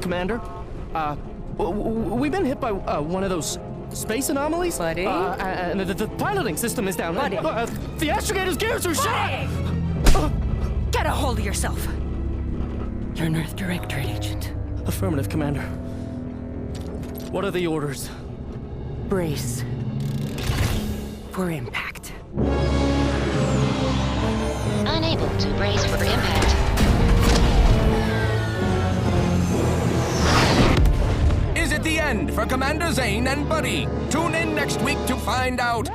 Commander. We've been hit by one of those space anomalies. Buddy? And the piloting system is down. Buddy? The astrogator's gears are shot! Get a hold of yourself. You're an Earth Directorate agent. Affirmative, Commander. What are the orders? Brace for impact. Unable to brace for impact. Is it the end for Commander Zane and Buddy? Tune in next week to find out.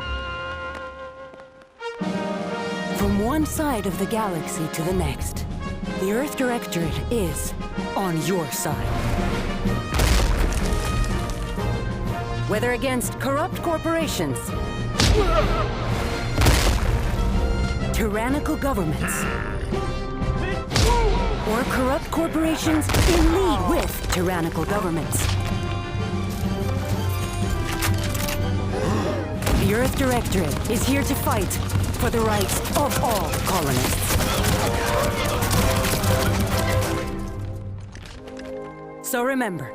From one side of the galaxy to the next, the Earth Directorate is on your side. Whether against corrupt corporations, tyrannical governments, or corrupt corporations in league with tyrannical governments, the Earth Directorate is here to fight for the rights of all colonists. So remember,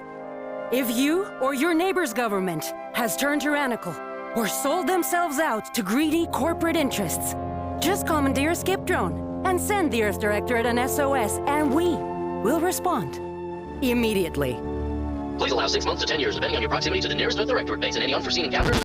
if you or your neighbor's government has turned tyrannical or sold themselves out to greedy corporate interests, just commandeer a skip drone and send the Earth Directorate an SOS, and we will respond immediately. Please allow 6 months to 10 years, depending on your proximity to the nearest Earth Directorate base and any unforeseen encounters.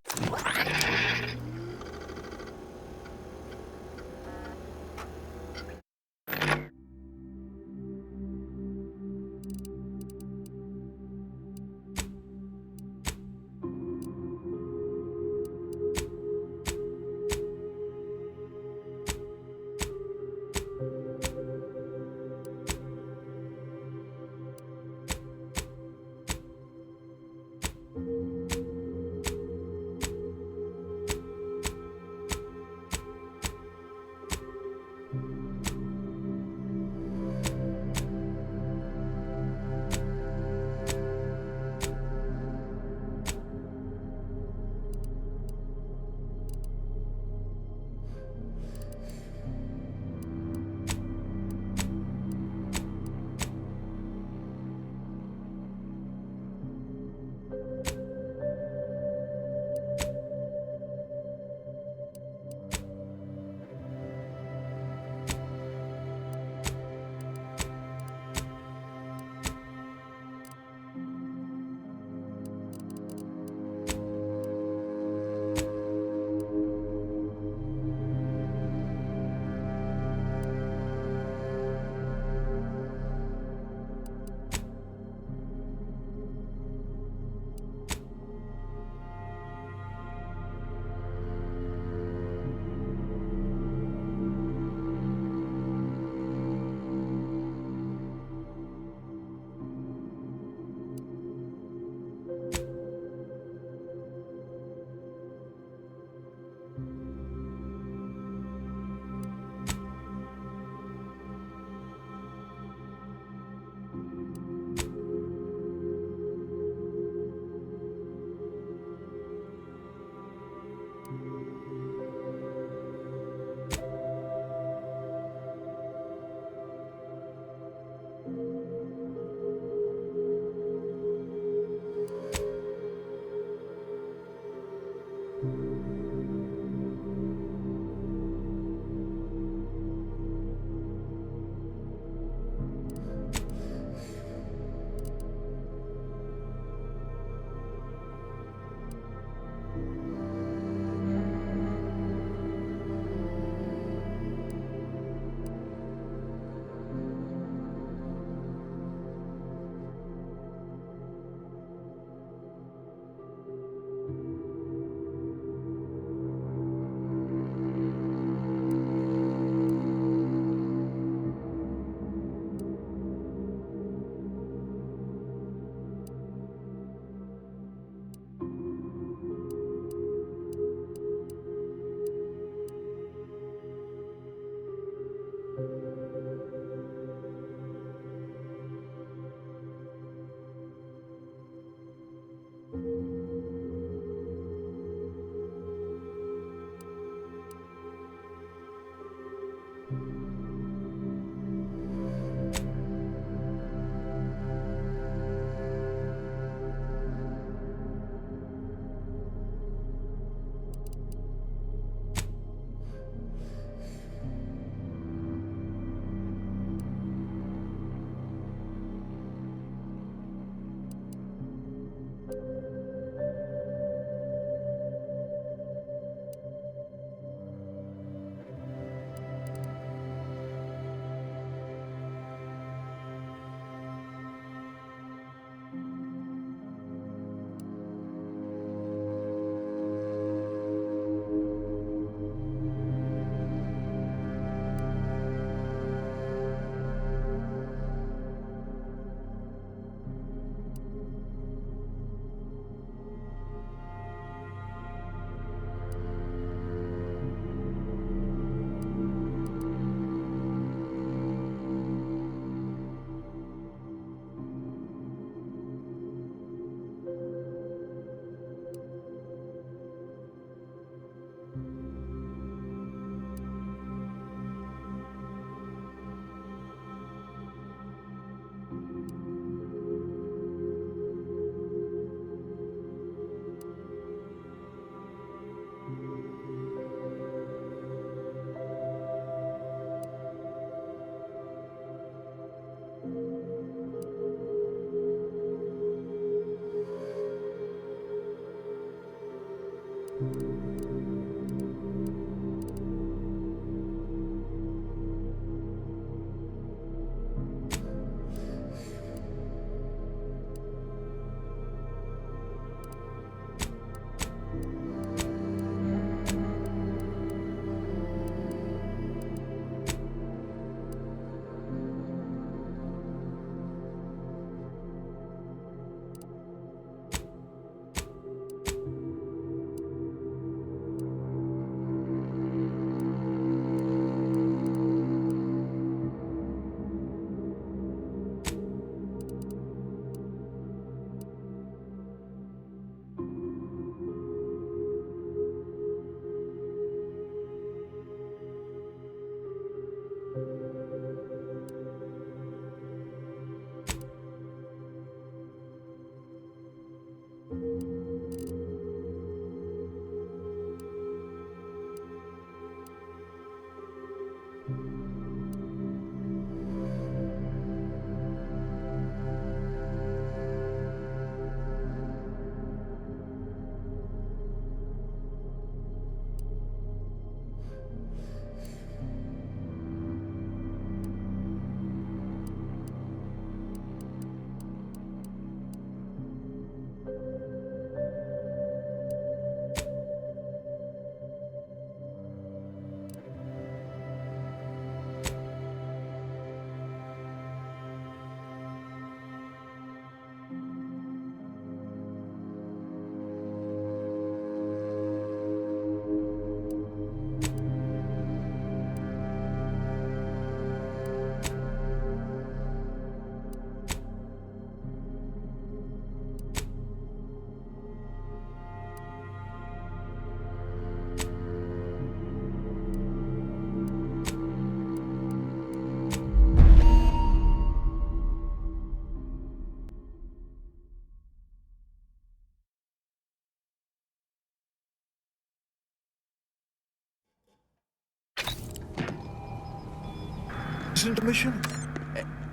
isn't a mission?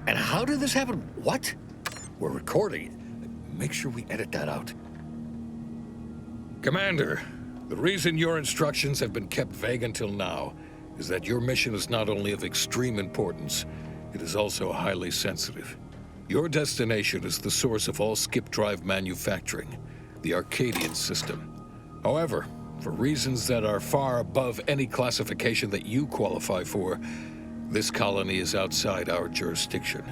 And how did this happen? What? We're recording. Make sure we edit that out. Commander, the reason your instructions have been kept vague until now is that your mission is not only of extreme importance, it is also highly sensitive. Your destination is the source of all skip drive manufacturing, the Arcadian system. However, for reasons that are far above any classification that you qualify for, this colony is outside our jurisdiction.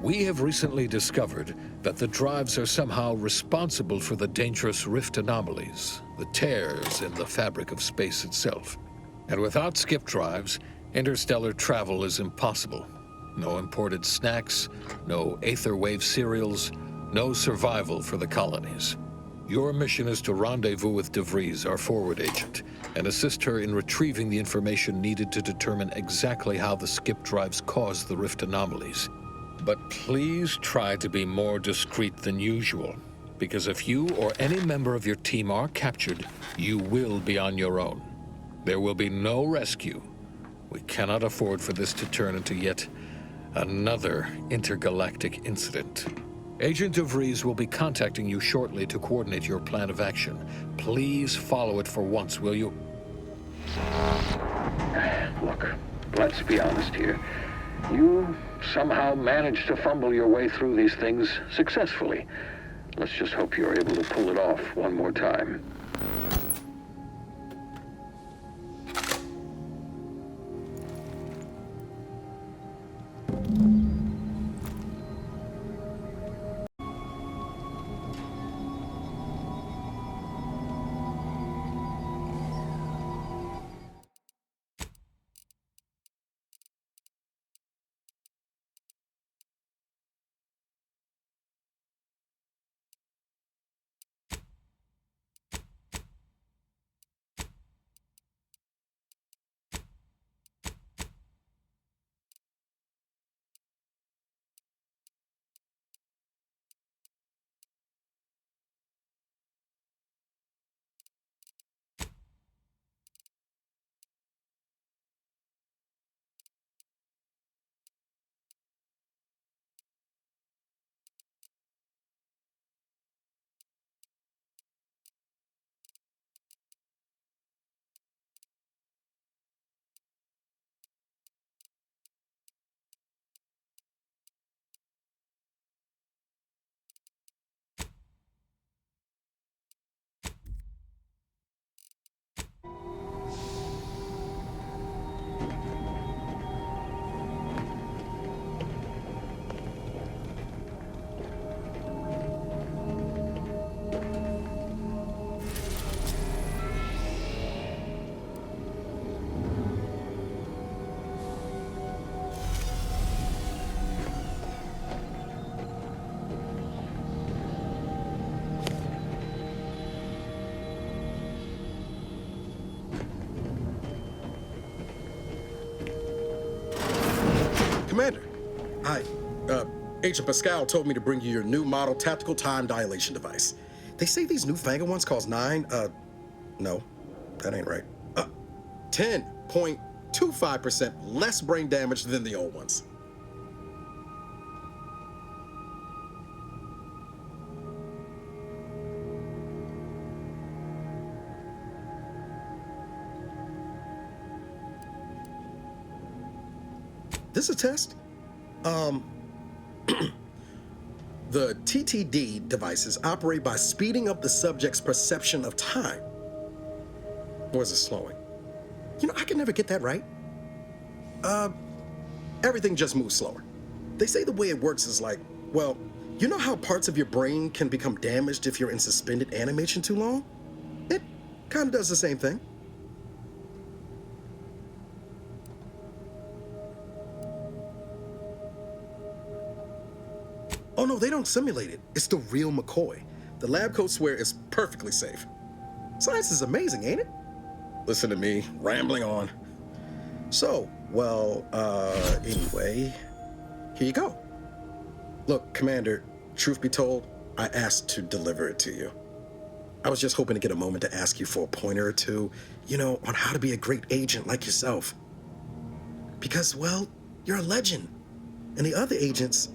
We have recently discovered that the drives are somehow responsible for the dangerous rift anomalies, the tears in the fabric of space itself. And without skip drives, interstellar travel is impossible. No imported snacks, no aether wave cereals, no survival for the colonies. Your mission is to rendezvous with DeVries, our forward agent, and assist her in retrieving the information needed to determine exactly how the skip drives cause the rift anomalies. But please try to be more discreet than usual, because if you or any member of your team are captured, you will be on your own. There will be no rescue. We cannot afford for this to turn into yet another intergalactic incident. Agent DeVries will be contacting you shortly to coordinate your plan of action. Please follow it for once, will you? Look, let's be honest here. You somehow managed to fumble your way through these things successfully. Let's just hope you're able to pull it off one more time. Commander, hi. Agent Pascal told me to bring you your new model tactical time dilation device. They say these newfangled ones cost no, that ain't right. 10.25% less brain damage than the old ones. This a test? The TTD devices operate by speeding up the subject's perception of time. Or is it slowing? You know, I can never get that right. Everything just moves slower. They say the way it works is like, well, you know how parts of your brain can become damaged if you're in suspended animation too long? It kind of does the same thing. Oh no, they don't simulate it. It's the real McCoy. The lab coats swear it's perfectly safe. Science is amazing, ain't it? Listen to me, rambling on. So, well, anyway, here you go. Look, Commander, truth be told, I asked to deliver it to you. I was just hoping to get a moment to ask you for a pointer or two, you know, on how to be a great agent like yourself. Because, well, You're a legend. And the other agents,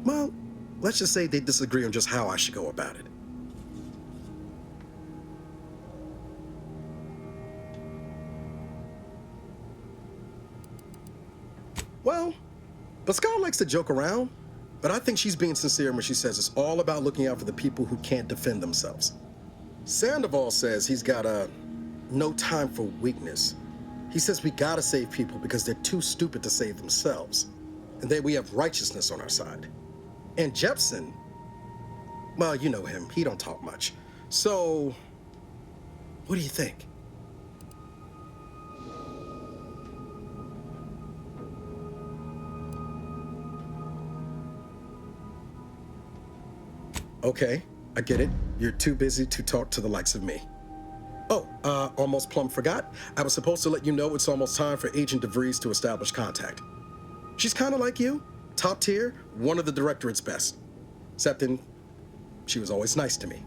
well, let's just say they disagree on just how I should go about it. Well, Pascal likes to joke around, but I think she's being sincere when she says it's all about looking out for the people who can't defend themselves. Sandoval says he's got no time for weakness. He says we gotta save people because they're too stupid to save themselves. And then we have righteousness on our side. And Jepson, well, you know him, he don't talk much. So, what do you think? Okay, I get it. You're too busy to talk to the likes of me. Oh, almost plumb forgot. I was supposed to let you know it's almost time for Agent DeVries to establish contact. She's kind of like you, top tier, one of the directorate's best. Except she was always nice to me.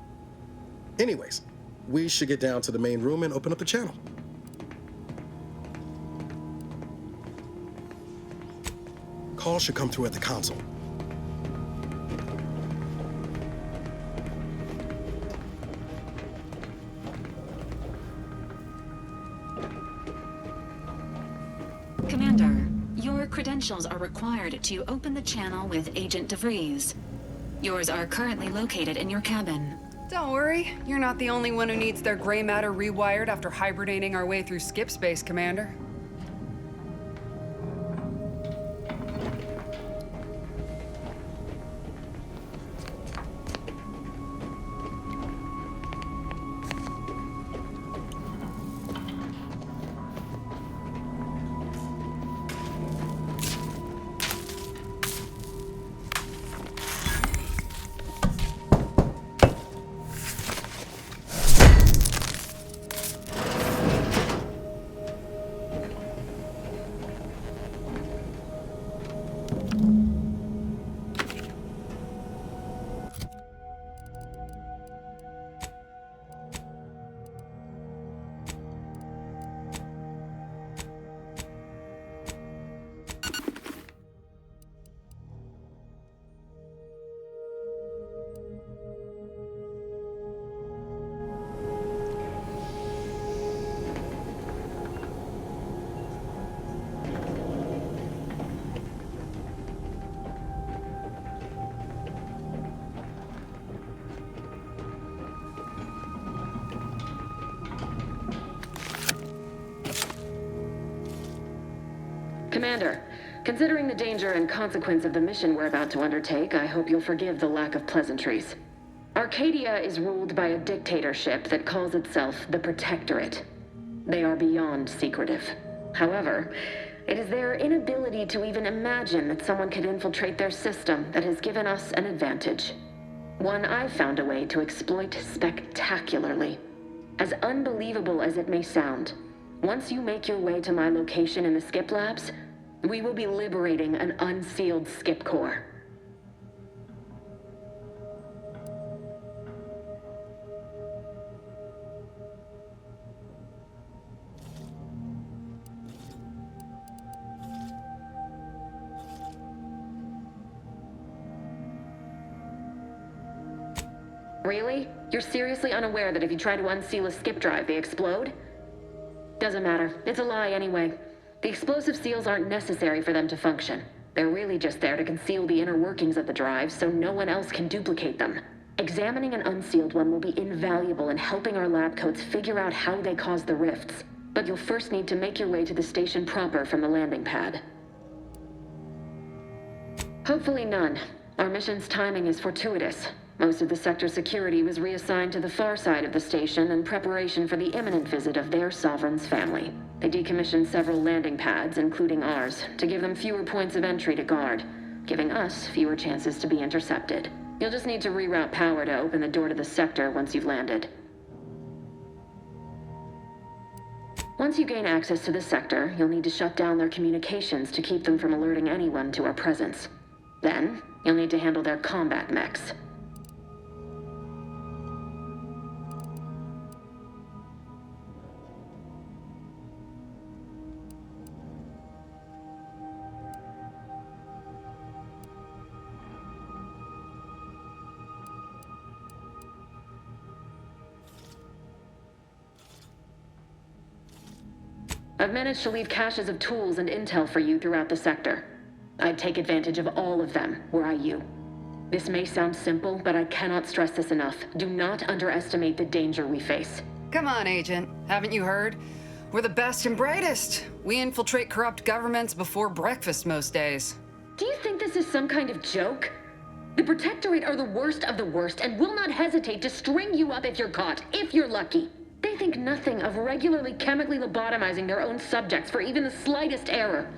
Anyways, we should get down to the main room and open up the channel. Call should come through at the console. Commander, your credentials are required to open the channel with Agent DeVries. Yours are currently located in your cabin. Don't worry, you're not the only one who needs their gray matter rewired after hibernating our way through skip space, Commander. Commander, considering the danger and consequence of the mission we're about to undertake, I hope you'll forgive the lack of pleasantries. Arcadia is ruled by a dictatorship that calls itself the Protectorate. They are beyond secretive. However, it is their inability to even imagine that someone could infiltrate their system that has given us an advantage. One I've found a way to exploit spectacularly. As unbelievable as it may sound, once you make your way to my location in the skip labs, we will be liberating an unsealed skip core. Really? You're seriously unaware that if you try to unseal a skip drive, they explode? Doesn't matter. It's a lie anyway. The explosive seals aren't necessary for them to function. They're really just there to conceal the inner workings of the drive so no one else can duplicate them. Examining an unsealed one will be invaluable in helping our lab coats figure out how they caused the rifts. But you'll first need to make your way to the station proper from the landing pad. Hopefully none. Our mission's timing is fortuitous. Most of the sector security was reassigned to the far side of the station in preparation for the imminent visit of their sovereign's family. They decommissioned several landing pads, including ours, to give them fewer points of entry to guard, giving us fewer chances to be intercepted. You'll just need to reroute power to open the door to the sector once you've landed. Once you gain access to the sector, you'll need to shut down their communications to keep them from alerting anyone to our presence. Then, you'll need to handle their combat mechs. I've managed to leave caches of tools and intel for you throughout the sector. I'd take advantage of all of them, were I you. This may sound simple, but I cannot stress this enough. Do not underestimate the danger we face. Come on, Agent. Haven't you heard? We're the best and brightest. We infiltrate corrupt governments before breakfast most days. Do you think this is some kind of joke? The Protectorate are the worst of the worst and will not hesitate to string you up if you're caught, if you're lucky. They think nothing of regularly chemically lobotomizing their own subjects for even the slightest error.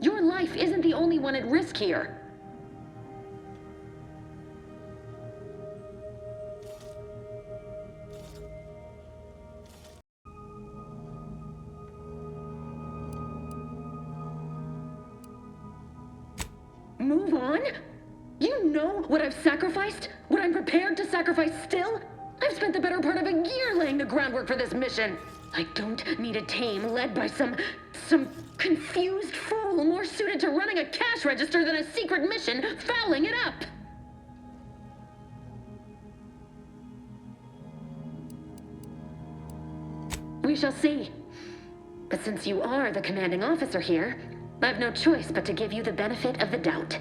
Your life isn't the only one at risk here. Move on? You know what I've sacrificed? What I'm prepared to sacrifice still? I've spent the better part of a year laying the groundwork for this mission. I don't need a team led by some confused fool more suited to running a cash register than a secret mission fouling it up. We shall see. But since you are the commanding officer here, I've no choice but to give you the benefit of the doubt.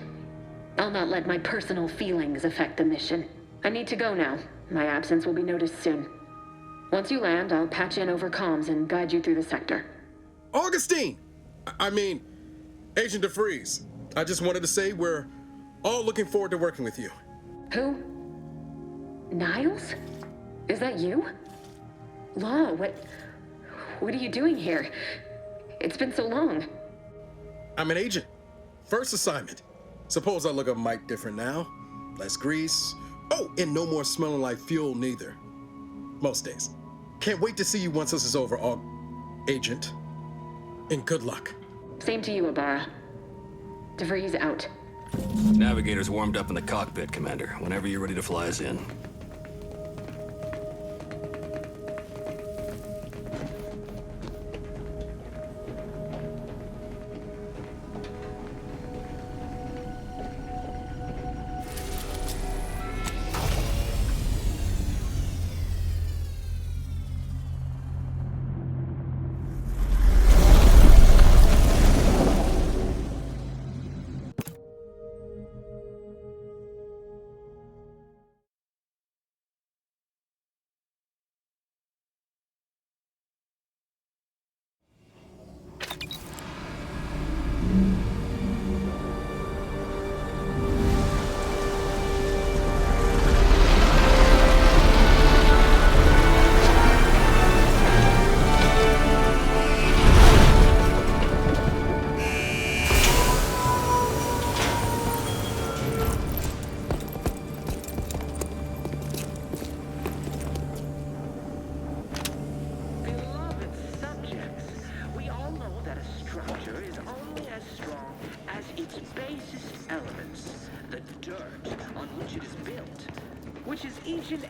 I'll not let my personal feelings affect the mission. I need to go now. My absence will be noticed soon. Once you land, I'll patch in over comms and guide you through the sector. Augustine! I mean, Agent DeVries. I just wanted to say we're all looking forward to working with you. Who? Niles? Is that you? Law, what are you doing here? It's been so long. I'm an agent. First assignment. Suppose I look a mite different now. Less grease. Oh, and no more smelling like fuel neither. Most days. Can't wait to see you once this is over, Agent. And good luck. Same to you, Ibarra. DeVries out. Navigator's warmed up in the cockpit, Commander. Whenever you're ready to fly us in.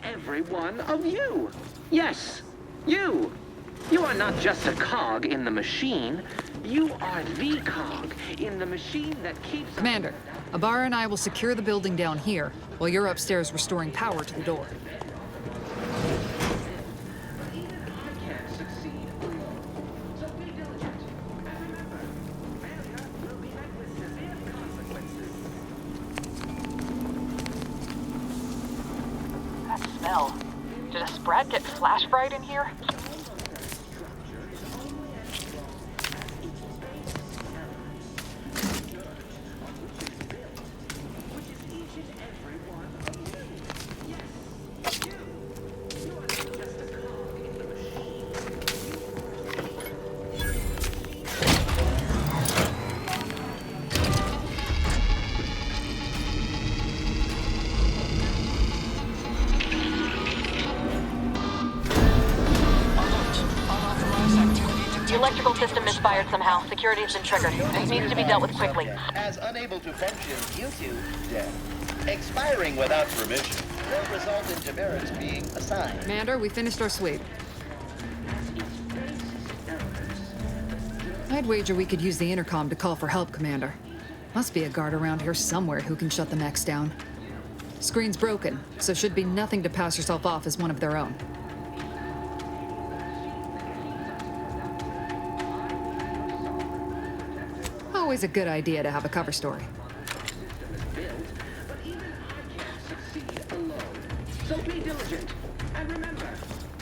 Every one of you. Yes, you. You are not just a cog in the machine. You are the cog in the machine that keeps... Commander, Ibarra and I will secure the building down here, while you're upstairs restoring power to the door. Did a spread get flash fried in here? Electrical system misfired somehow. Security has been triggered. This needs to be dealt with quickly. As unable to function due to death. Expiring without permission will result in demerits being assigned. Commander, we finished our sweep. I'd wager we could use the intercom to call for help, Commander. Must be a guard around here somewhere who can shut the mechs down. Screen's broken, so should be nothing to pass yourself off as one of their own. always a good idea to have a cover story. But even I can't succeed alone. So be diligent. And remember,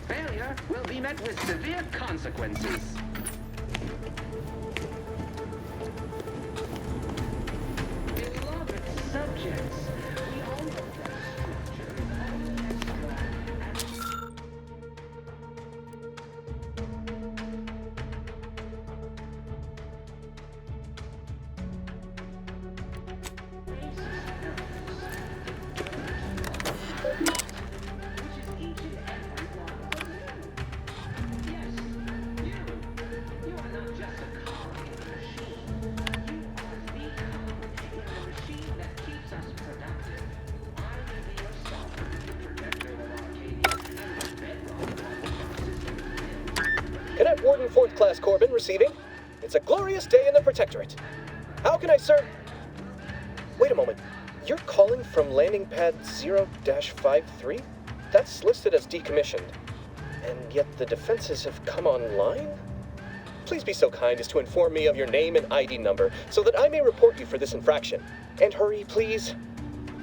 failure will be met with severe consequences. Beloved subjects, we all know that structure is only extra Cadet Warden 4th Class Corbin receiving. It's a glorious day in the Protectorate. How can I serve? Wait a moment. You're calling from landing pad 0-53? That's listed as decommissioned. And yet the defenses have come online? Please be so kind as to inform me of your name and ID number so that I may report you for this infraction. And hurry, please.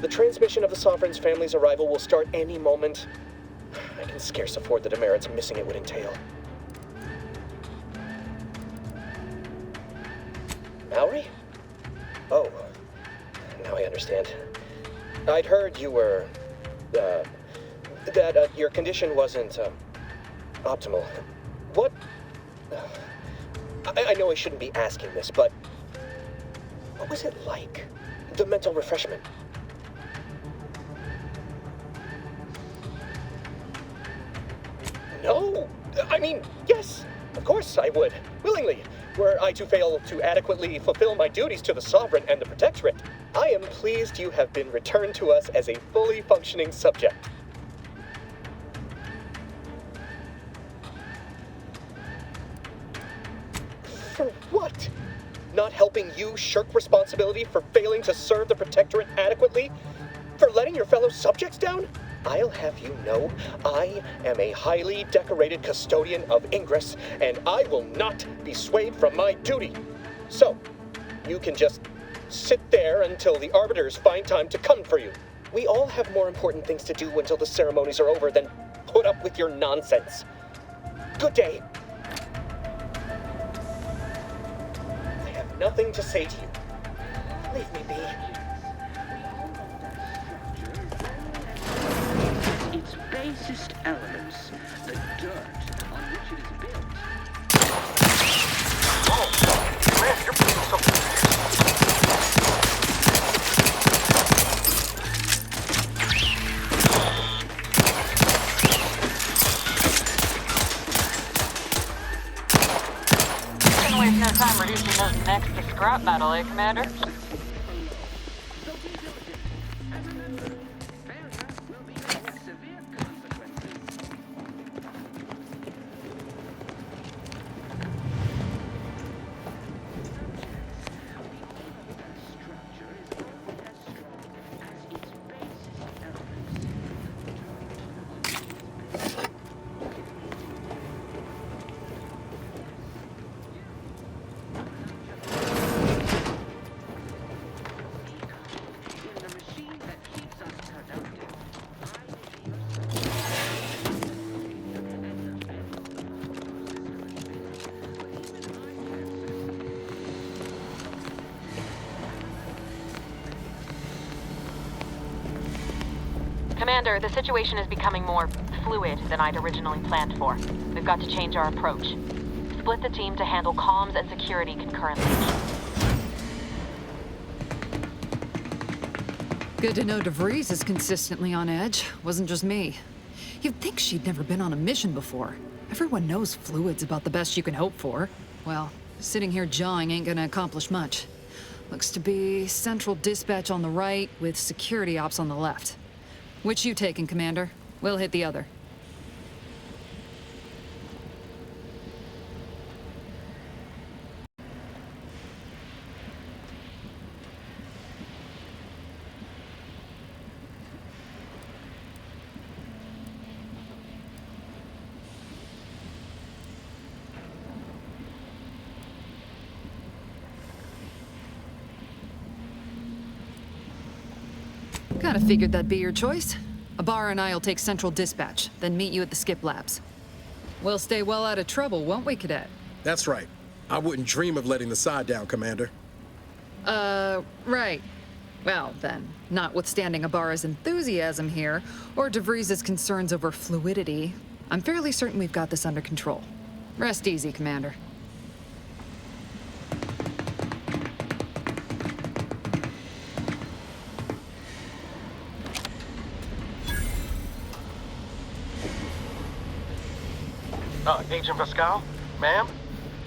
The transmission of the Sovereign's family's arrival will start any moment. I can scarce afford the demerits missing it would entail. Mallory? Oh, now I understand. I'd heard you were, that your condition wasn't, optimal. What? I know I shouldn't be asking this, but what was it like? The mental refreshment? No! I mean, yes! Of course I would. Willingly. Were I to fail to adequately fulfill my duties to the Sovereign and the Protectorate, I am pleased you have been returned to us as a fully functioning subject. For what? Not helping you shirk responsibility for failing to serve the Protectorate adequately? For letting your fellow subjects down? I'll have you know, I am a highly decorated custodian of Ingress, and I will not be swayed from my duty. So, you can just sit there until the Arbiters find time to come for you. We all have more important things to do until the ceremonies are over than put up with your nonsense. Good day. I have nothing to say to you. Leave me be. its basest elements, the dirt on which it is built. Shouldn't waste no time reducing those necks to scrap metal, eh, Commander? Commander, the situation is becoming more fluid than I'd originally planned for. We've got to change our approach. Split the team to handle comms and security concurrently. Good to know DeVries is consistently on edge. Wasn't just me. You'd think she'd never been on a mission before. Everyone knows fluid's about the best you can hope for. Well, sitting here jawing ain't gonna accomplish much. Looks to be central dispatch on the right with security ops on the left. Which you taking, Commander? We'll hit the other. Kinda figured that'd be your choice. Ibarra and I'll take Central Dispatch, then meet you at the Skip Labs. We'll stay well out of trouble, won't we, Cadet? That's right. I wouldn't dream of letting the side down, Commander. Right. Well, then, notwithstanding Ibarra's enthusiasm here, or DeVries' concerns over fluidity, I'm fairly certain we've got this under control. Rest easy, Commander. Agent Pascal? Ma'am?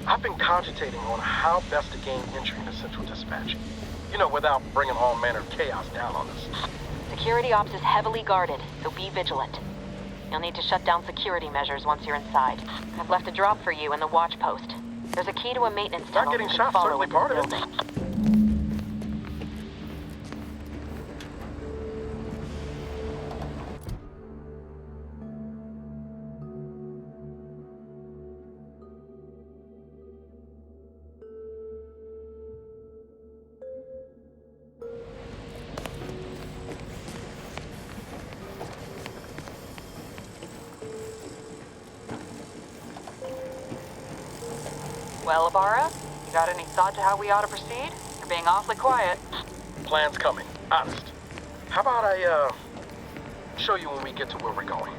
I've been cogitating on how best to gain entry into Central Dispatch. You know, without bringing all manner of chaos down on us. Security ops is heavily guarded, so be vigilant. You'll need to shut down security measures once you're inside. I've left a drop for you in the watch post. There's a key to a maintenance tunnel. Not getting shot, certainly part of it. Well, Ibarra, you got any thought to how we ought to proceed? You're being awfully quiet. Plan's coming. Honest. How about I, show you when we get to where we're going?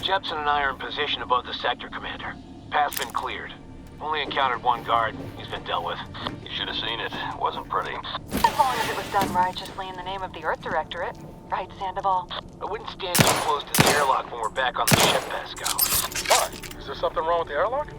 Jepson and I are in position above the sector, Commander. Path's been cleared. Only encountered one guard. He's been dealt with. You should have seen it. It wasn't pretty. As long as it was done righteously in the name of the Earth Directorate. Right, Sandoval? I wouldn't stand too close to the airlock when we're back on the ship, Pascal. Why? Is there something wrong with the airlock?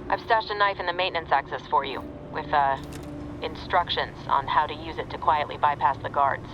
I've stashed a knife in the maintenance access for you, with, instructions on how to use it to quietly bypass the guards.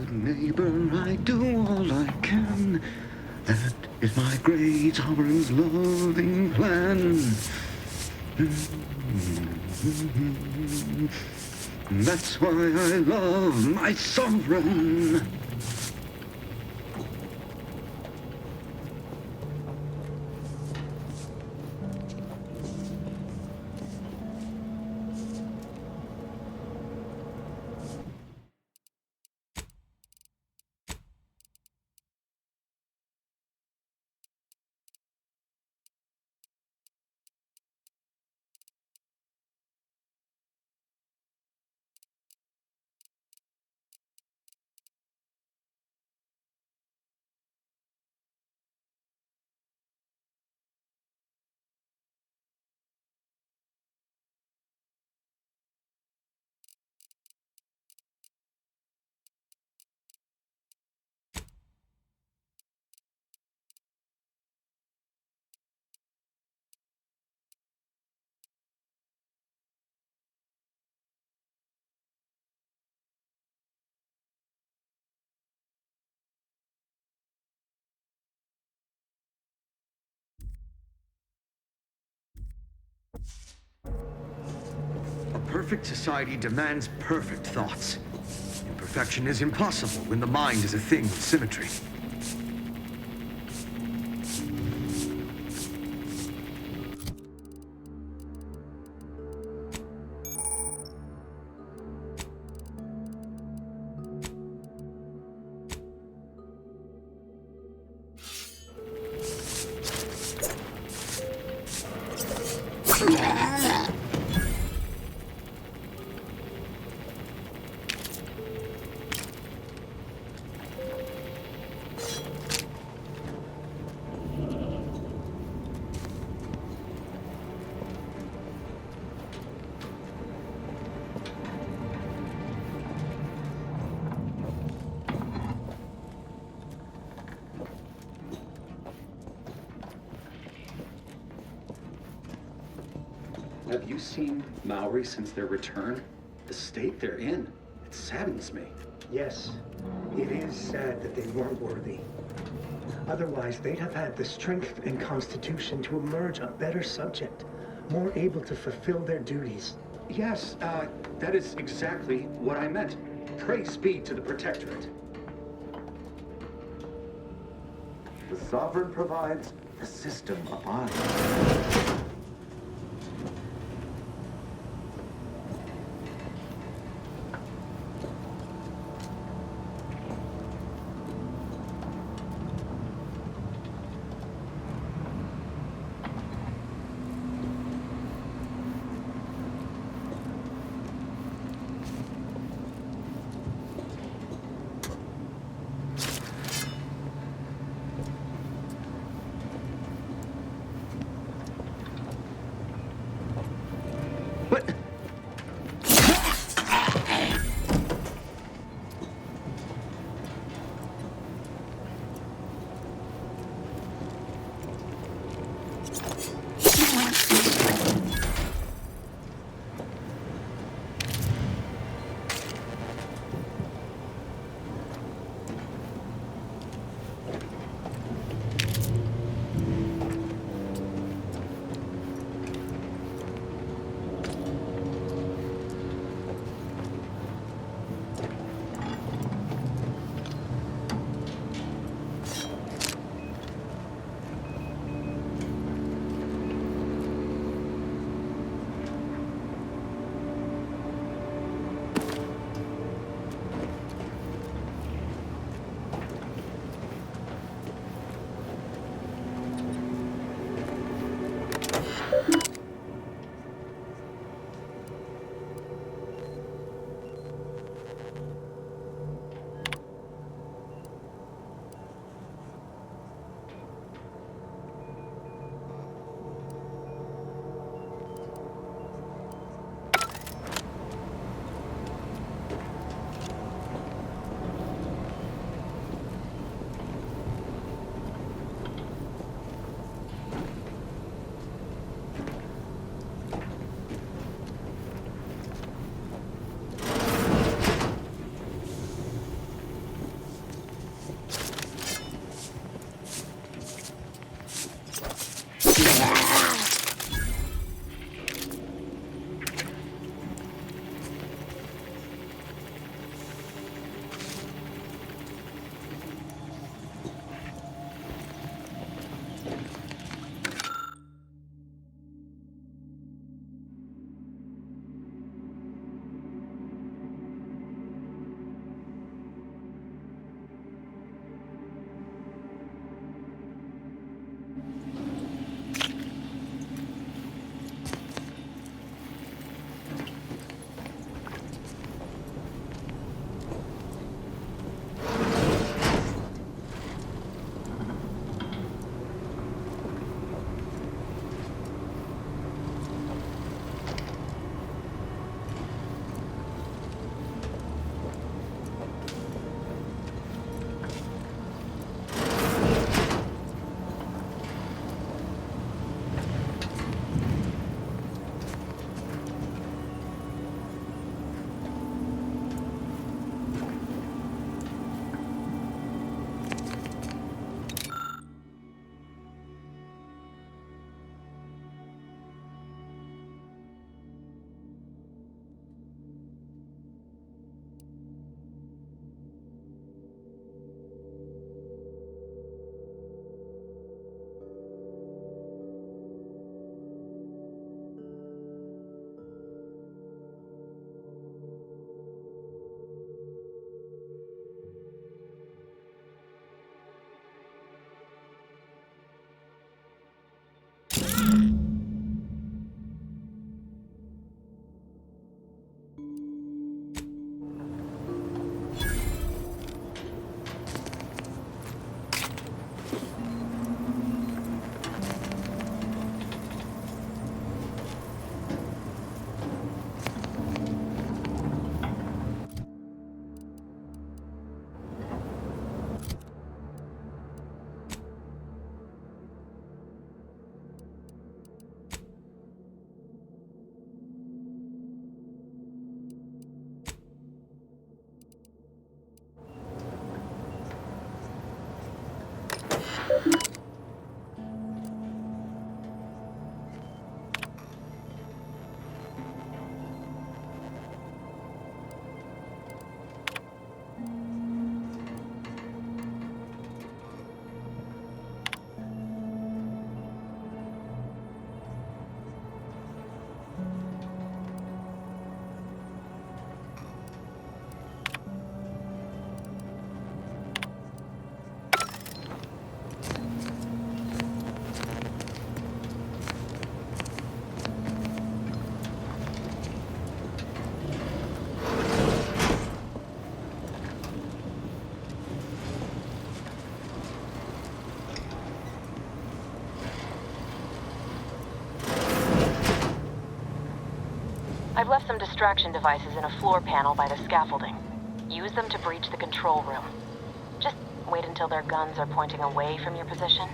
Neighbor, I do all I can. That is my great sovereign's loving plan. That's why I love my sovereign. A perfect society demands perfect thoughts. Imperfection is impossible when the mind is a thing with symmetry. Have you seen Maori since their return? The state they're in, it saddens me. Yes, it is sad that they weren't worthy. Otherwise, they'd have had the strength and constitution to emerge a better subject, more able to fulfill their duties. Yes, that is exactly what I meant. Praise be to the Protectorate. The sovereign provides, the system abides. I've left some distraction devices in a floor panel by the scaffolding. Use them to breach the control room. Just wait until their guns are pointing away from your position.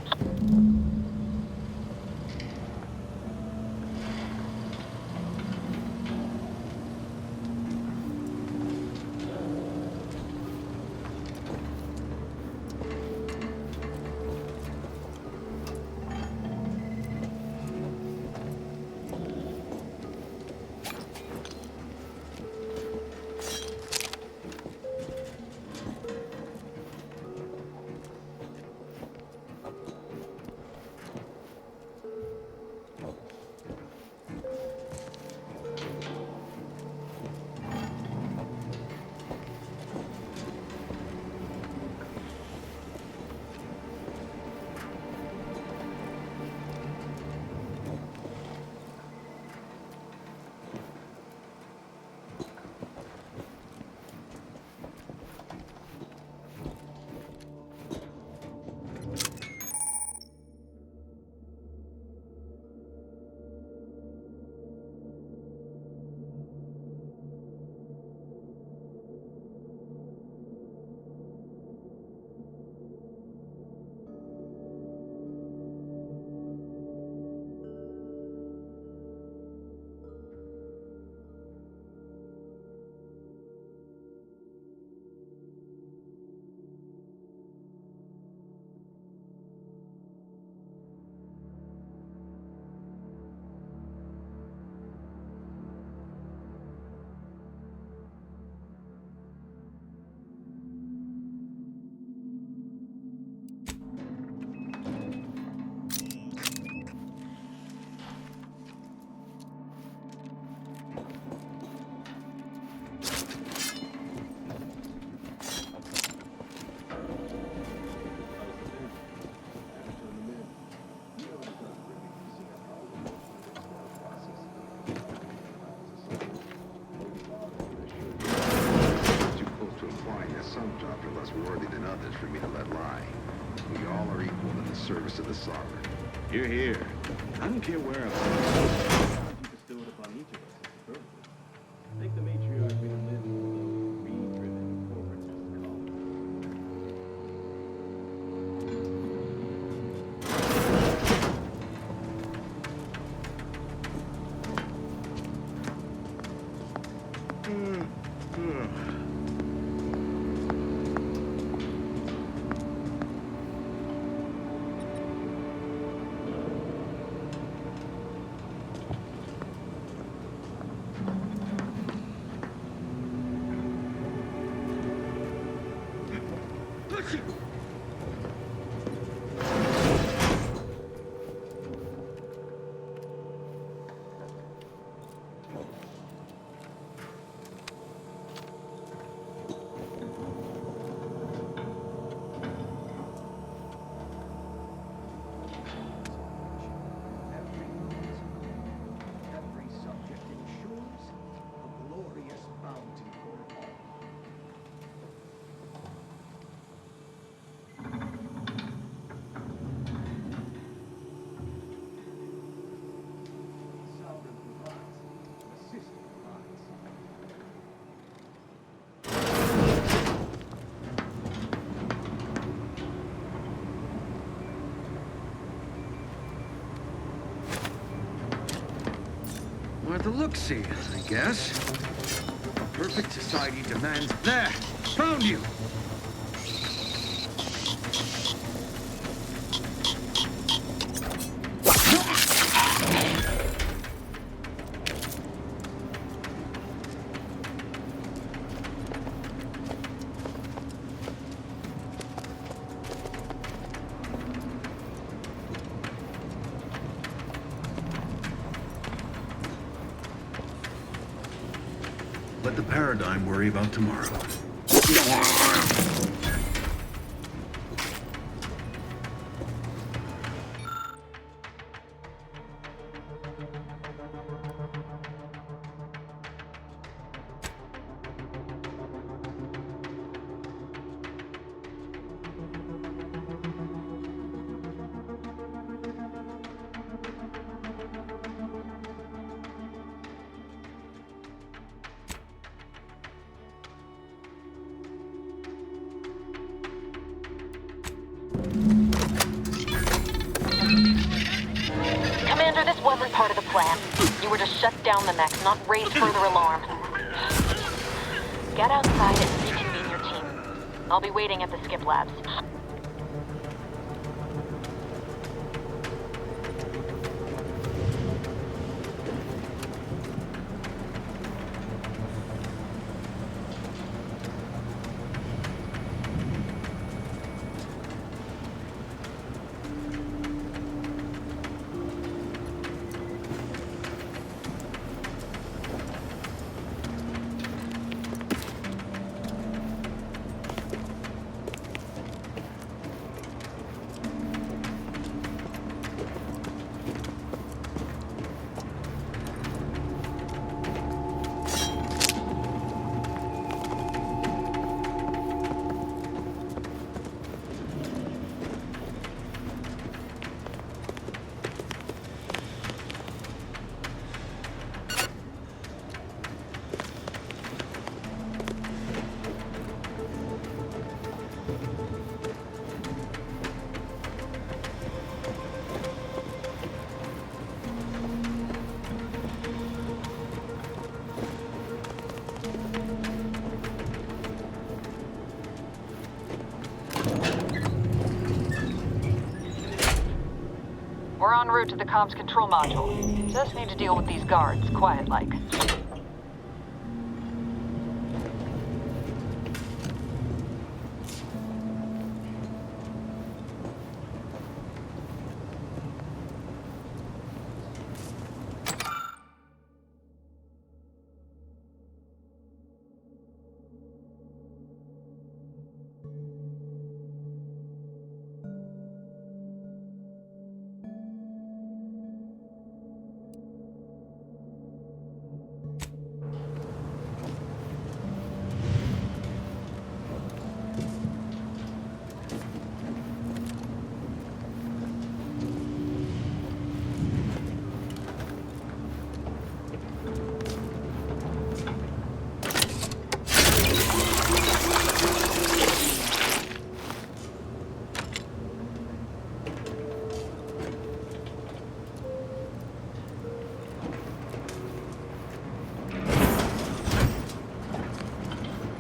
Service of the sovereign. You're here. I don't care where else. You bestow it upon each of us as superlative. Think the matriarch may live below greed-driven corporatist The look-see, I guess. A perfect society demands... There! Found you! Let the paradigm worry about tomorrow. Commander, this wasn't part of the plan. You were to shut down the mechs, not raise further alarm. Get outside and reconvene your team. I'll be waiting at the skip labs. We're en route to the comms control module. Just need to deal with these guards, quiet-like.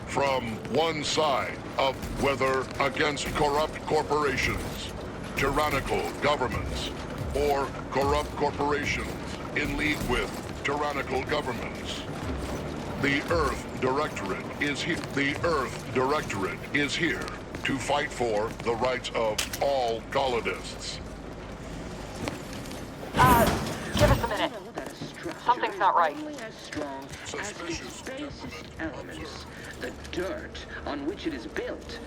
From one side of whether against corrupt corporations, tyrannical governments, or corrupt corporations in league with tyrannical governments. The Earth Directorate is here. The Earth Directorate is here to fight for the rights of all colonists. Give us a minute. Something's not right. Strong as its basest elements, the dirt on which it is built,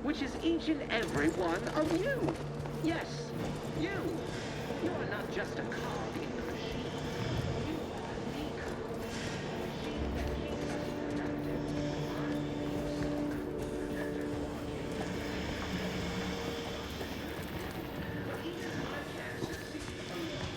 which is each and every one of you. Yes, you. You are not just a cog in the machine. You are the cog. The machine that keeps us productive. But even I can't succeed alone.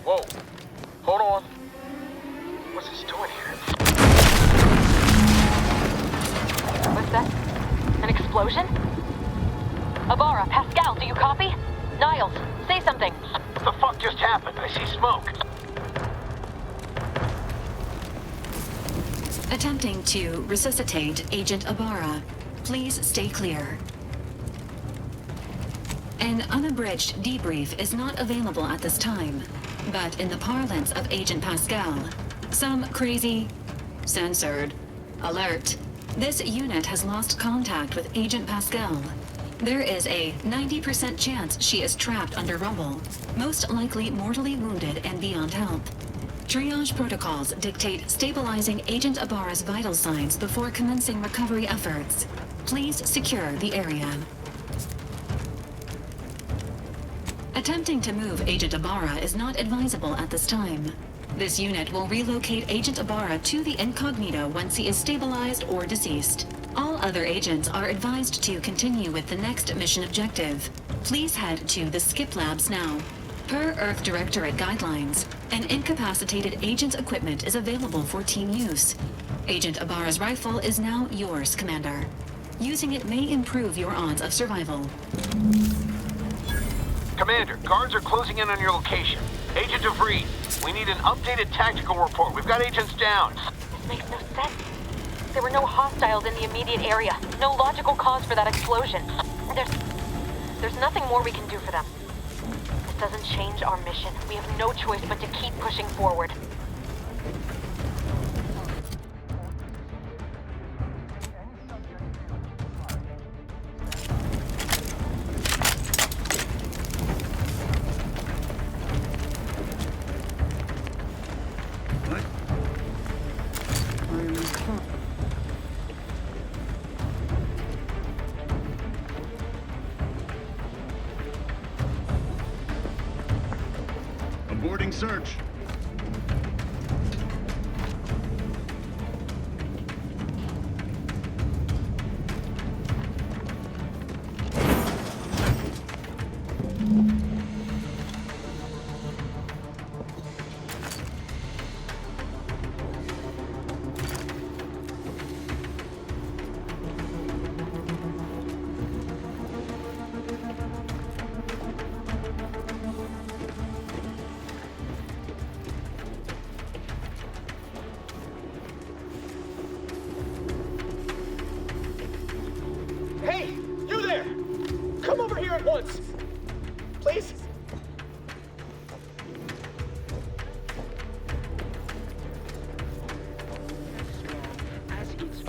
Whoa. Hold on. What's this doing here? What's that? An explosion? Ibarra, Pascal, do you copy? Niles, say something. What the fuck just happened? I see smoke. Attempting to resuscitate Agent Ibarra. Please stay clear. An unabridged debrief is not available at this time, but in the parlance of Agent Pascal, some crazy, censored, alert. This unit has lost contact with Agent Pascal. There is a 90% chance she is trapped under rubble, most likely mortally wounded and beyond help. Triage protocols dictate stabilizing Agent Ibarra's vital signs before commencing recovery efforts. Please secure the area. Attempting to move Agent Ibarra is not advisable at this time. This unit will relocate Agent Ibarra to the incognito once he is stabilized or deceased. All other agents are advised to continue with the next mission objective. Please head to the Skip Labs now. Per Earth Directorate guidelines, an incapacitated agent's equipment is available for team use. Agent Ibarra's rifle is now yours, Commander. Using it may improve your odds of survival. Commander, guards are closing in on your location. Agent DeVries, we need an updated tactical report. We've got agents down. This makes no sense. There were no hostiles in the immediate area. No logical cause for that explosion. There's nothing more we can do for them. This doesn't change our mission. We have no choice but to keep pushing forward. Aborting search. Hey, you there! Come over here at once! Please?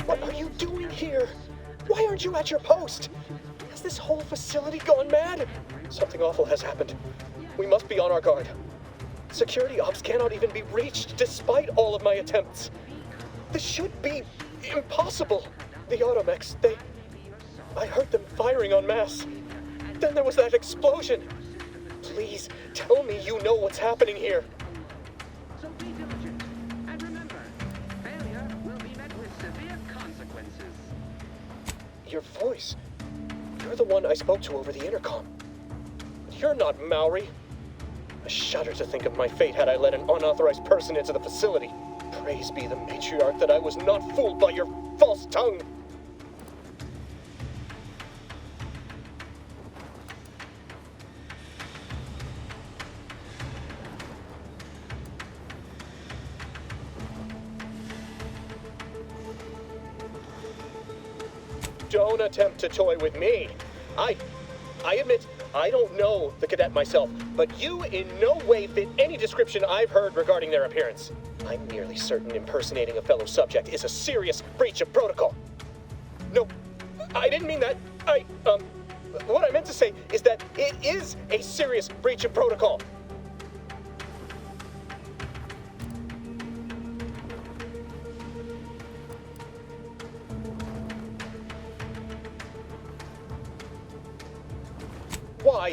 What are you doing here? Why aren't you at your post? Has this whole facility gone mad? Something awful has happened. We must be on our guard. Security ops cannot even be reached despite all of my attempts. This should be impossible. The automechs, I heard them firing en masse. Then there was that explosion. Please, tell me you know what's happening here. So be diligent. And remember, failure will be met with severe consequences. Your voice. You're the one I spoke to over the intercom. You're not Maori. I shudder to think of my fate had I let an unauthorized person into the facility. Praise be the matriarch that I was not fooled by your false tongue. Don't attempt to toy with me. I admit, I don't know the cadet myself, but you in no way fit any description I've heard regarding their appearance. I'm nearly certain impersonating a fellow subject is a serious breach of protocol. No, I didn't mean that. What I meant to say is that it is a serious breach of protocol. Why,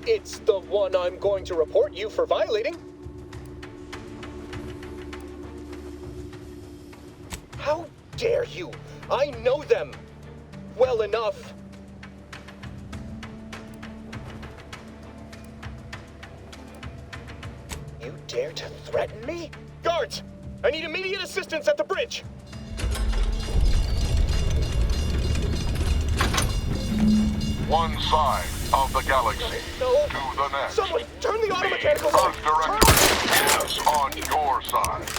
it's the one I'm going to report you for violating. How dare you? I know them well enough. You dare to threaten me? Guards! I need immediate assistance at the bridge! one side of the galaxy No. to the next. Someone, turn the auto The mechanicals on! Earth Directorate is on your side.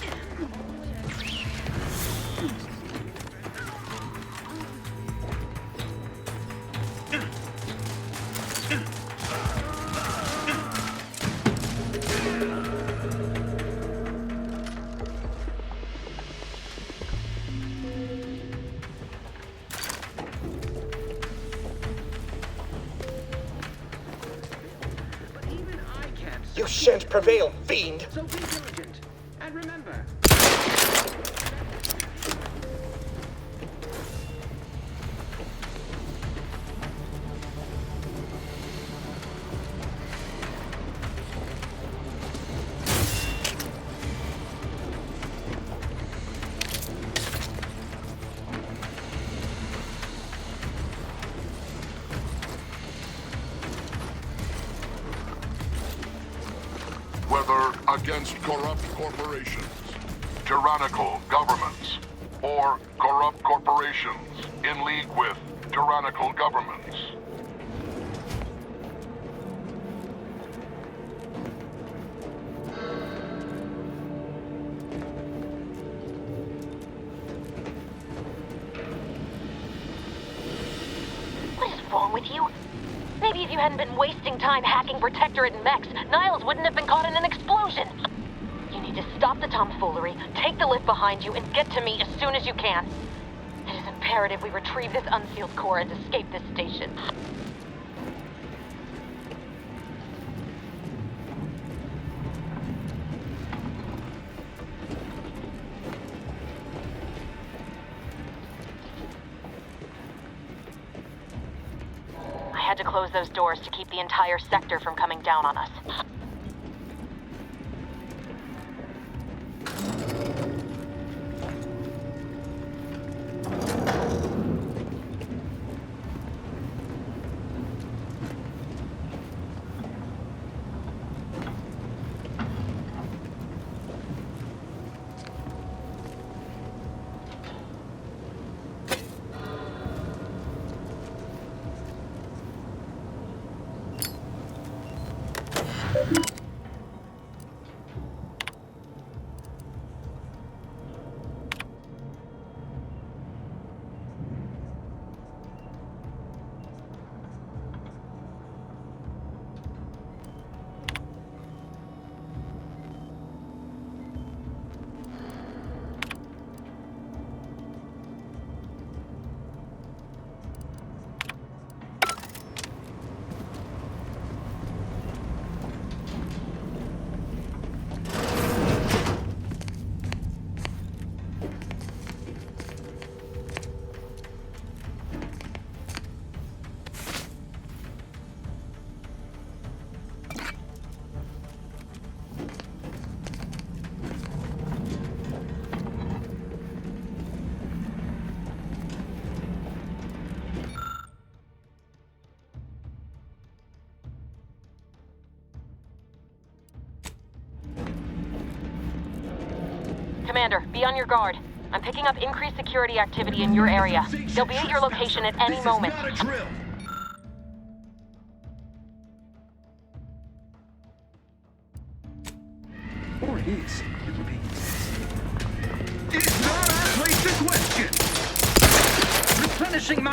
You shan't prevail, fiend! So be diligent. And remember, Whether against corrupt corporations, tyrannical governments, or corrupt corporations in league with tyrannical governments. What is wrong with you? Maybe if you hadn't been wasting time hacking Protectorate and mechs, Niles wouldn't have been caught in an explosion. You need to stop the tomfoolery, take the lift behind you, and get to me as soon as you can. It is imperative we retrieve this unsealed core and escape this station. I had to close those doors to keep the entire sector from coming down on us. Commander, be on your guard. I'm picking up increased security activity in your area. They'll be at your location at any moment. Not a drill. Or it is. It repeats. It's not our place to question. Replenishing my...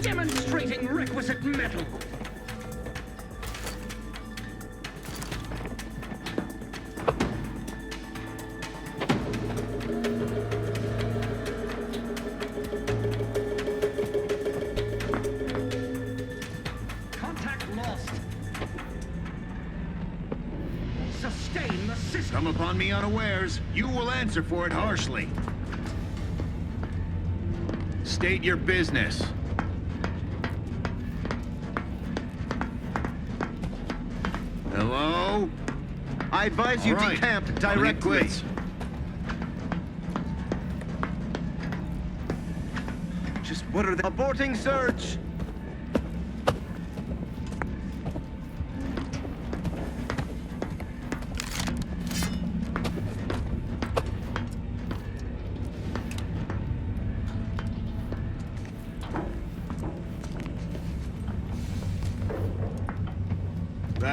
Demonstrating requisite metal. Sustain the system. Come upon me unawares, you will answer for it harshly. State your business. Hello? I advise you decamp directly. Just what are they? Aborting search!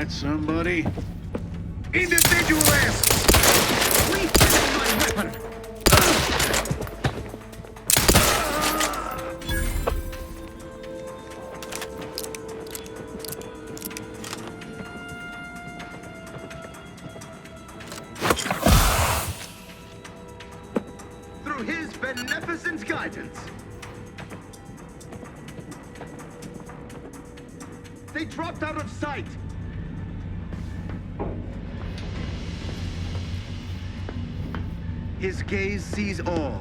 that somebody? Individualist! Refilling my weapon! Through his beneficent guidance, they dropped out of sight. His gaze sees all.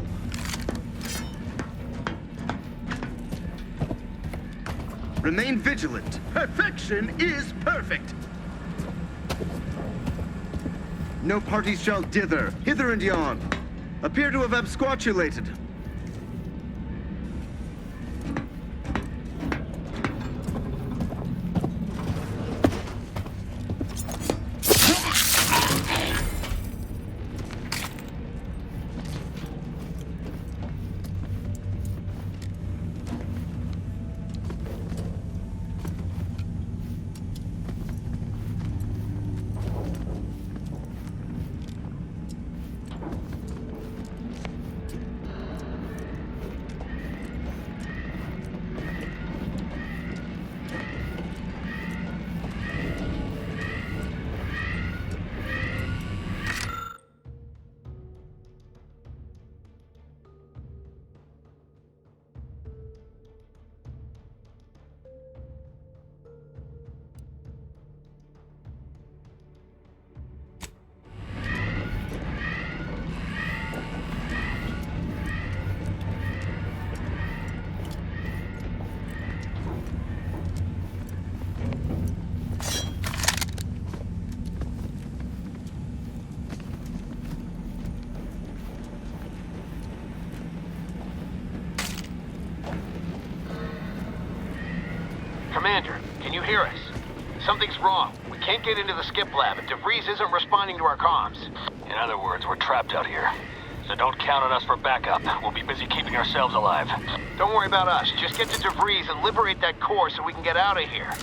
Remain vigilant. Perfection is perfect. No parties shall dither, hither and yon. Appear to have absquatulated. Commander, can you hear us? Something's wrong. We can't get into the skip lab, and DeVries isn't responding to our comms. In other words, we're trapped out here. So don't count on us for backup. We'll be busy keeping ourselves alive. Don't worry about us. Just get to DeVries and liberate that core so we can get out of here.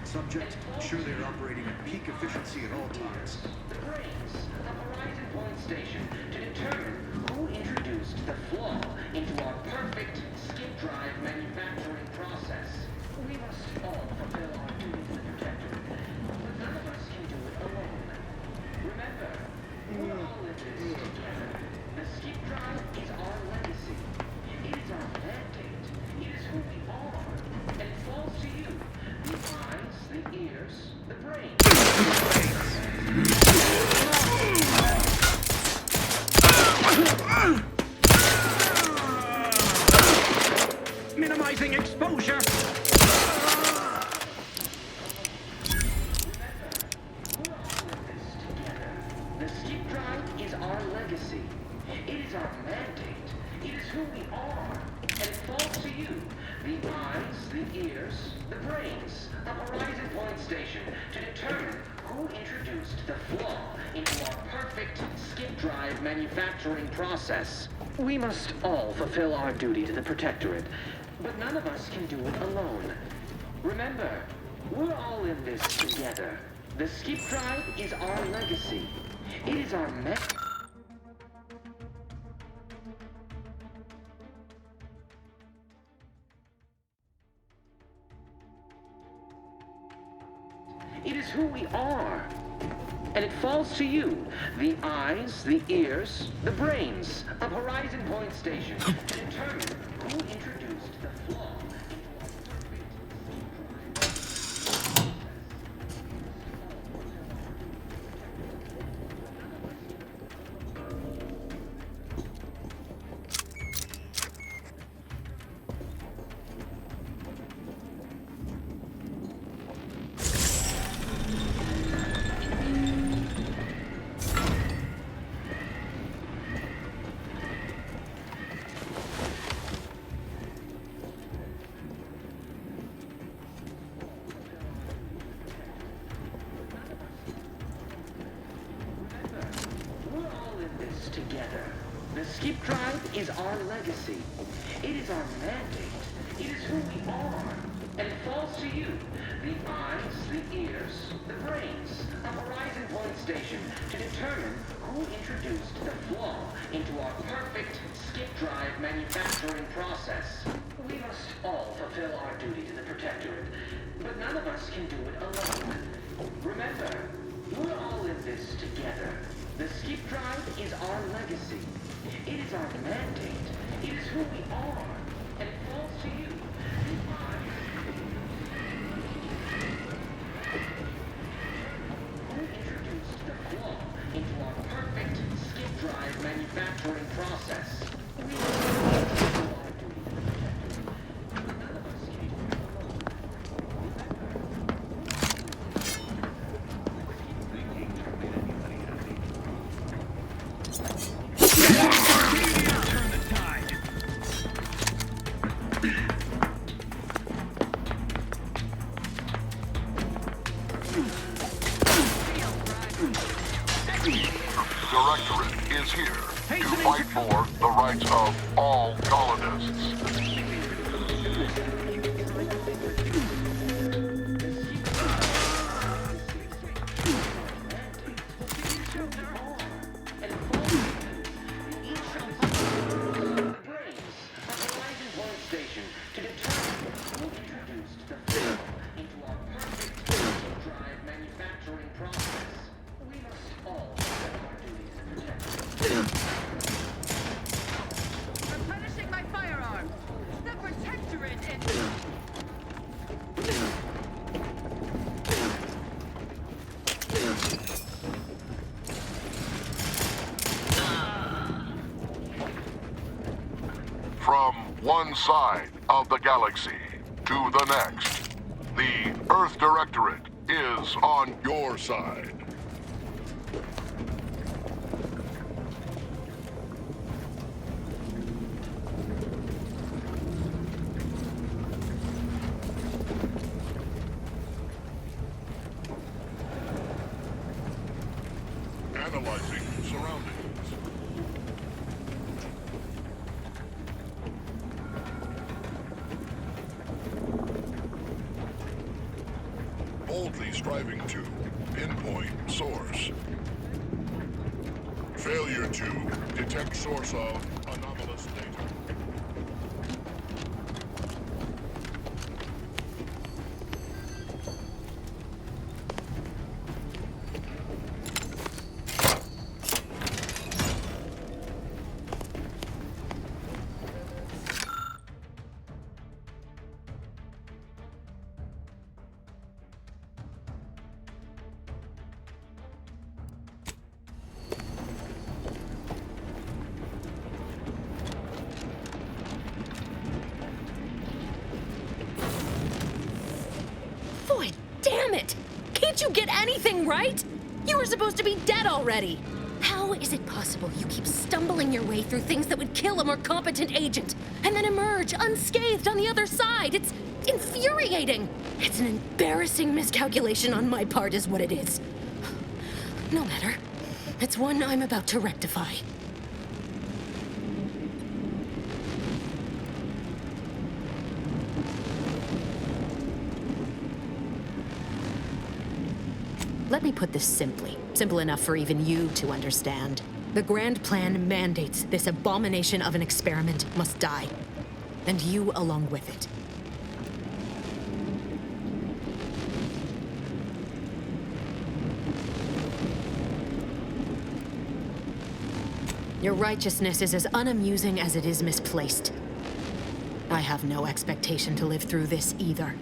Subject, ensure they are operating at peak efficiency at all times. The brains of Horizon Point Station to determine who introduced the flaw into our perfect skip drive manufacturing process. We must all fulfill our duty to the Protector, but none of us can do it alone. Remember, we're all in this together. The skip drive is our legacy. It is our mandate. It is who we are. And it falls to you. The eyes, the ears, the brain. Minimizing exposure. The skip drive is our legacy. It is our mandate. It is who we are. And it falls to you. The eyes, the ears, the brains of Horizon Point Station to determine who introduced the flaw into our perfect skip drive manufacturing process. We must all fulfill our duty to the Protectorate, but none of us can do it alone. Remember, we're all in this together. The skip drive is our legacy. It is our It is who we are. And it falls to you, the eyes, the ears, the brains of Horizon Point Station, to determine who introduced the flaw. Together. The skip drive is our legacy. It is our mandate. It is who we are. And it falls to you, the eyes, the ears, the brains of Horizon Point Station, to determine who introduced the flaw into our perfect skip drive manufacturing process. We must all fulfill our duty to the Protectorate, but none of us can do it alone. Remember, we're all in this together. The skip drive is our legacy. It is our mandate. It is who we are. And it falls to you. Who introduced the flaw into our perfect skip drive manufacturing process? We must all fulfill our duty to the Protectorate. But none of us can do it alone. Directorate is here to fight for the rights of all colonists. Replenishing my firearms. The Protectorate is... From one side of the galaxy to the next, the Earth Directorate is on your side. Analyzing surroundings. Boldly striving to pinpoint source. Failure to detect source of anomalous data. Boy, damn it! Can't you get anything right? You were supposed to be dead already. How is it possible you keep stumbling your way through things that would kill a more competent agent, and then emerge unscathed on the other side? It's infuriating. It's an embarrassing miscalculation on my part is what it is. No matter. It's one I'm about to rectify. Let me put this simply. Simple enough for even you to understand. The grand plan mandates this abomination of an experiment must die. And you along with it. Your righteousness is as unamusing as it is misplaced. I have no expectation to live through this either.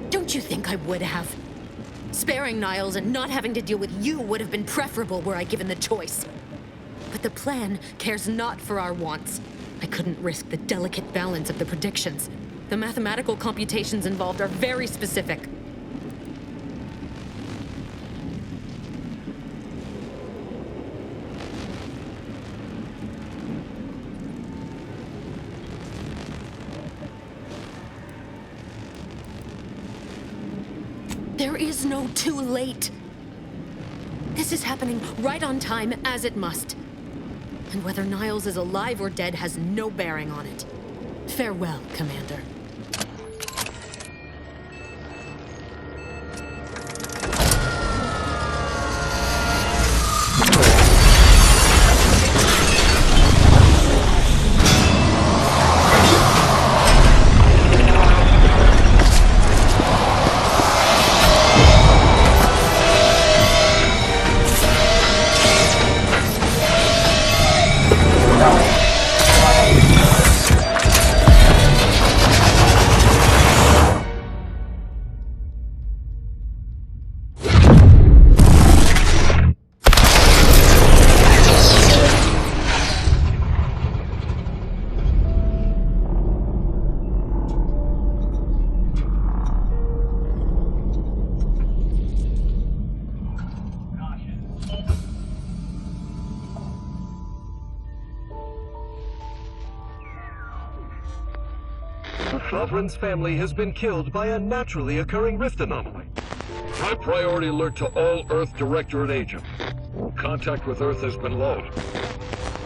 Don't you think I would have? Sparing Niles and not having to deal with you would have been preferable were I given the choice. But the plan cares not for our wants. I couldn't risk the delicate balance of the predictions. The mathematical computations involved are very specific. There is no too late. This is happening right on time, as it must. And whether Niles is alive or dead has no bearing on it. Farewell, Commander. Sovereign's family has been killed by a naturally occurring rift anomaly. High priority alert to all Earth Directorate agents. Contact with Earth has been low.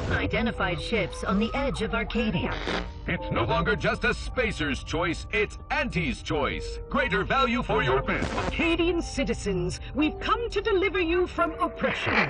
Identified ships on the edge of Arcadia. It's no longer just a spacer's choice, it's Auntie's choice. Greater value for your bid. Arcadian citizens, we've come to deliver you from oppression.